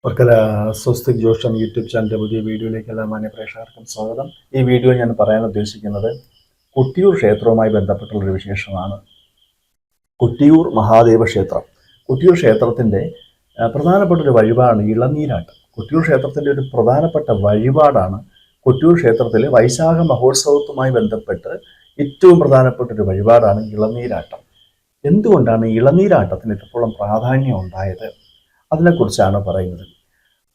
Varkala Swastik ജോഷൻ YouTube ചാനലിൻ്റെ പുതിയ വീഡിയോയിലേക്ക് എല്ലാ മാന്യ പ്രേക്ഷകർക്കും സ്വാഗതം. ഈ വീഡിയോ ഞാൻ പറയാൻ ഉദ്ദേശിക്കുന്നത് കൊട്ടിയൂർ ക്ഷേത്രവുമായി ബന്ധപ്പെട്ടുള്ളൊരു വിശേഷമാണ്. കൊട്ടിയൂർ മഹാദേവ ക്ഷേത്രം. കൊട്ടിയൂർ ക്ഷേത്രത്തിൻ്റെ പ്രധാനപ്പെട്ട ഒരു വഴിപാടാണ് ഇളനീരാട്ടം. കൊട്ടിയൂർ ക്ഷേത്രത്തിൻ്റെ ഒരു പ്രധാനപ്പെട്ട വഴിപാടാണ് കൊട്ടിയൂർ ക്ഷേത്രത്തിലെ വൈശാഖ മഹോത്സവവുമായി ബന്ധപ്പെട്ട് ഏറ്റവും പ്രധാനപ്പെട്ട ഒരു വഴിപാടാണ് ഇളനീരാട്ടം. എന്തുകൊണ്ടാണ് ഇളനീരാട്ടത്തിന് ഇത്രത്തോളം പ്രാധാന്യം ഉണ്ടായത്? അതിനെക്കുറിച്ചാണ് പറയുന്നത്.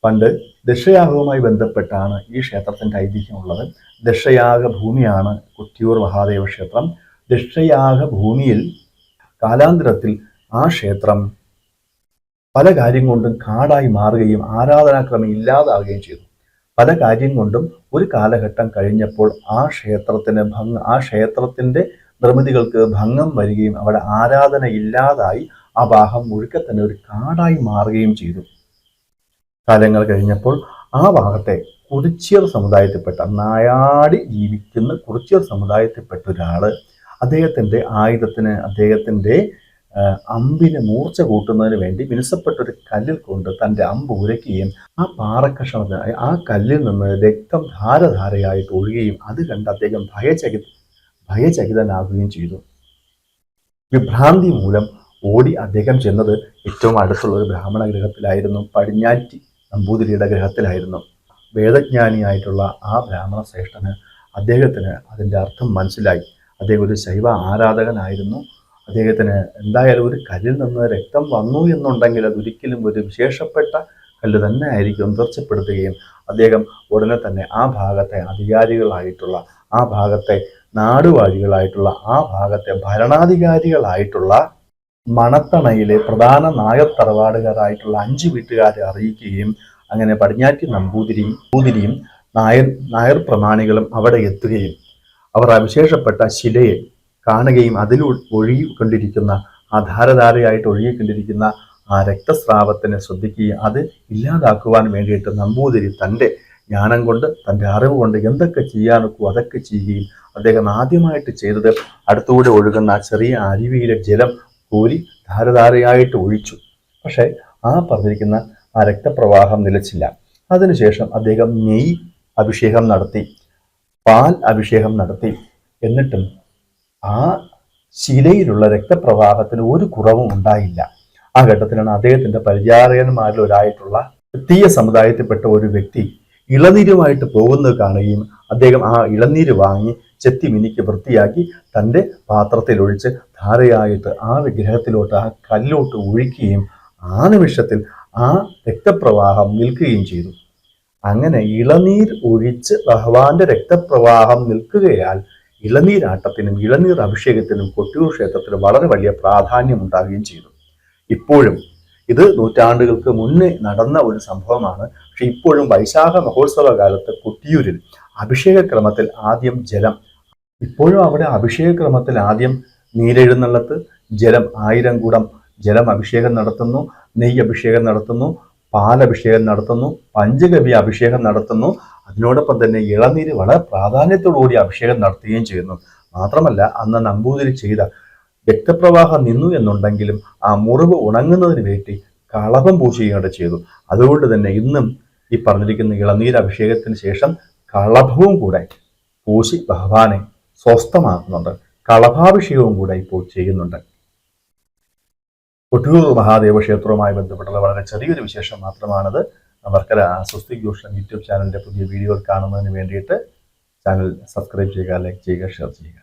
പണ്ട് ദക്ഷയാഗവുമായി ബന്ധപ്പെട്ടാണ് ഈ ക്ഷേത്രത്തിൻ്റെ ഐതിഹ്യമുള്ളത്. ദക്ഷയാഗ ഭൂമിയാണ് കൊട്ടിയൂർ മഹാദേവ ക്ഷേത്രം. ദക്ഷയാഗ ഭൂമിയിൽ കാലാന്തരത്തിൽ ആ ക്ഷേത്രം പല കാര്യം കൊണ്ടും കാടായി മാറുകയും ആരാധനാക്രമം ഇല്ലാതാവുകയും ചെയ്തു. പല കാര്യം കൊണ്ടും ഒരു കാലഘട്ടം കഴിഞ്ഞപ്പോൾ ആ ക്ഷേത്രത്തിൻ്റെ നിർമ്മിതികൾക്ക് ഭംഗം വരികയും അവിടെ ആരാധന ഇല്ലാതായി ആ ഭാഗം മുഴുക്കെ തന്നെ ഒരു കാടായി മാറുകയും ചെയ്തു. കാലങ്ങൾ കഴിഞ്ഞപ്പോൾ ആ ഭാഗത്തെ കുറിച്യർ സമുദായത്തിൽപ്പെട്ട നായാടി ജീവിക്കുന്ന കുറിച്യർ സമുദായത്തിൽപ്പെട്ട ഒരാള് അദ്ദേഹത്തിൻ്റെ അമ്പിന് മൂർച്ച കൂട്ടുന്നതിന് വേണ്ടി മിനുസപ്പെട്ടൊരു കല്ലിൽ കൊണ്ട് തൻ്റെ അമ്പ് ഉരയ്ക്കുകയും ആ പാറക്കഷണത്തിന് ആ കല്ലിൽ നിന്ന് രക്തം ധാരധാരയായിട്ട് ഒഴുകുകയും അത് കണ്ട് അദ്ദേഹം ഭയചകിതനാകുകയും ചെയ്തു. വിഭ്രാന്തി മൂലം ഓടി അദ്ദേഹം ചെന്നത് ഏറ്റവും അടുത്തുള്ള ഒരു ബ്രാഹ്മണ ഗൃഹത്തിലായിരുന്നു. പടിഞ്ഞാറ്റി നമ്പൂതിരിയുടെ ഗൃഹത്തിലായിരുന്നു. വേദജ്ഞാനിയായിട്ടുള്ള ആ ബ്രാഹ്മണ ശ്രേഷ്ഠന് അദ്ദേഹത്തിന് അതിൻ്റെ അർത്ഥം മനസ്സിലായി. അദ്ദേഹം ഒരു ശൈവ ആരാധകനായിരുന്നു. അദ്ദേഹത്തിന് എന്തായാലും ഒരു കല്ലിൽ നിന്ന് രക്തം വന്നു എന്നുണ്ടെങ്കിൽ അതൊരിക്കലും ഒരു വിശേഷപ്പെട്ട കല്ല് തന്നെ ആയിരിക്കും തീർച്ചപ്പെടുത്തുകയും അദ്ദേഹം ഉടനെ തന്നെ ആ ഭാഗത്തെ അധികാരികളായിട്ടുള്ള ആ ഭാഗത്തെ നാടുവാഴികളായിട്ടുള്ള ആ ഭാഗത്തെ ഭരണാധികാരികളായിട്ടുള്ള മണത്തണയിലെ പ്രധാന നായർ തറവാടുകാരായിട്ടുള്ള 5 വീട്ടുകാരെ അറിയിക്കുകയും അങ്ങനെ പടിഞ്ഞാറ്റി നമ്പൂതിരിയും നായർ പ്രമാണികളും അവിടെ എത്തുകയും അവർ അവിശേഷപ്പെട്ട ശിലയെ കാണുകയും അതിൽ ഒഴുകിക്കൊണ്ടിരിക്കുന്ന ആ ധാരധാരയായിട്ട് ഒഴുകിക്കൊണ്ടിരിക്കുന്ന ആ രക്തസ്രാവത്തിനെ ശ്രദ്ധിക്കുകയും അത് ഇല്ലാതാക്കുവാൻ വേണ്ടിയിട്ട് നമ്പൂതിരി തൻ്റെ ജ്ഞാനം കൊണ്ട് തൻ്റെ അറിവ് കൊണ്ട് എന്തൊക്കെ ചെയ്യാനൊക്കെ അതൊക്കെ ചെയ്യുകയും അദ്ദേഹം ആദ്യമായിട്ട് ചെയ്തത് അടുത്തുകൂടെ ഒഴുകുന്ന ചെറിയ അരുവിയിലെ ജലം കോരി ധാരധാരയായിട്ട് ഒഴിച്ചു. പക്ഷെ ആ പറഞ്ഞിരിക്കുന്ന ആ രക്തപ്രവാഹം നിലച്ചില്ല. അതിനുശേഷം അദ്ദേഹം നെയ്യ് അഭിഷേകം നടത്തി, പാൽ അഭിഷേകം നടത്തി. എന്നിട്ടും ആ ശിലയിലുള്ള രക്തപ്രവാഹത്തിന് ഒരു കുറവും ഉണ്ടായില്ല. ആ ഘട്ടത്തിലാണ് അദ്ദേഹത്തിൻ്റെ പരിചാരകന്മാരിൽ ഒരായിട്ടുള്ള തീയ സമുദായത്തിൽപ്പെട്ട ഒരു വ്യക്തി ഇളനീരുമായിട്ട് പോകുന്നത് കാണുകയും അദ്ദേഹം ആ ഇളനീര് വാങ്ങി ചെത്തി മിനിക്ക് വൃത്തിയാക്കി തൻ്റെ പാത്രത്തിൽ ഒഴിച്ച് ധാരയായിട്ട് ആ വിഗ്രഹത്തിലോട്ട് ആ കല്ലോട്ട് ഒഴിക്കുകയും ആ നിമിഷത്തിൽ ആ രക്തപ്രവാഹം നിൽക്കുകയും ചെയ്തു. അങ്ങനെ ഇളനീർ ഒഴിച്ച് ഭഗവാന്റെ രക്തപ്രവാഹം നിൽക്കുകയാൽ ഇളനീരാട്ടത്തിനും ഇളനീർ അഭിഷേകത്തിനും കൊട്ടിയൂർ ക്ഷേത്രത്തിന് വളരെ വലിയ പ്രാധാന്യം ഉണ്ടാകുകയും ചെയ്തു. ഇപ്പോഴും ഇത് നൂറ്റാണ്ടുകൾക്ക് മുന്നേ നടന്ന ഒരു സംഭവമാണ്. പക്ഷെ ഇപ്പോഴും വൈശാഖ മഹോത്സവ കാലത്ത് കൊട്ടിയൂരിൽ അഭിഷേകക്രമത്തിൽ ആദ്യം ജലം, ഇപ്പോഴും അവിടെ അഭിഷേകക്രമത്തിൽ ആദ്യം നീരെഴുന്നള്ളത്ത്, ജലം 1000 കുടം ജലം അഭിഷേകം നടത്തുന്നു, നെയ്യ് അഭിഷേകം നടത്തുന്നു, പാലഭിഷേകം നടത്തുന്നു, പഞ്ചഗവ്യ അഭിഷേകം നടത്തുന്നു. അതിനോടൊപ്പം തന്നെ ഇളനീര് വളരെ പ്രാധാന്യത്തോടുകൂടി അഭിഷേകം നടത്തുകയും ചെയ്യുന്നു. മാത്രമല്ല അന്ന് നമ്പൂതിരി ചെയ്ത രക്തപ്രവാഹം നിന്നു എന്നുണ്ടെങ്കിലും ആ മുറിവ് ഉണങ്ങുന്നതിന് വേണ്ടി കളഭം പൂശുകയും ചെയ്തു. അതുകൊണ്ട് തന്നെ ഇന്നും ഈ പറഞ്ഞിരിക്കുന്ന ഇളനീര് അഭിഷേകത്തിന് ശേഷം കളഭവും കൂടെ പൂശി ഭഗവാനെ സ്വസ്ഥമാക്കുന്നുണ്ട്. കളഭാഭിഷേകവും കൂടെ ഇപ്പോൾ ചെയ്യുന്നുണ്ട്. കൊട്ടിയൂർ മഹാദേവ ക്ഷേത്രവുമായി ബന്ധപ്പെട്ടുള്ള വളരെ ചെറിയൊരു വിശേഷം മാത്രമാണത്. വർക്കല സ്വസ്തിക് ജോഷൻ യൂട്യൂബ് ചാനലിൻ്റെ പുതിയ വീഡിയോകൾ കാണുന്നതിന് വേണ്ടിയിട്ട് ചാനൽ സബ്സ്ക്രൈബ് ചെയ്യുക, ലൈക്ക് ചെയ്യുക, ഷെയർ ചെയ്യുക.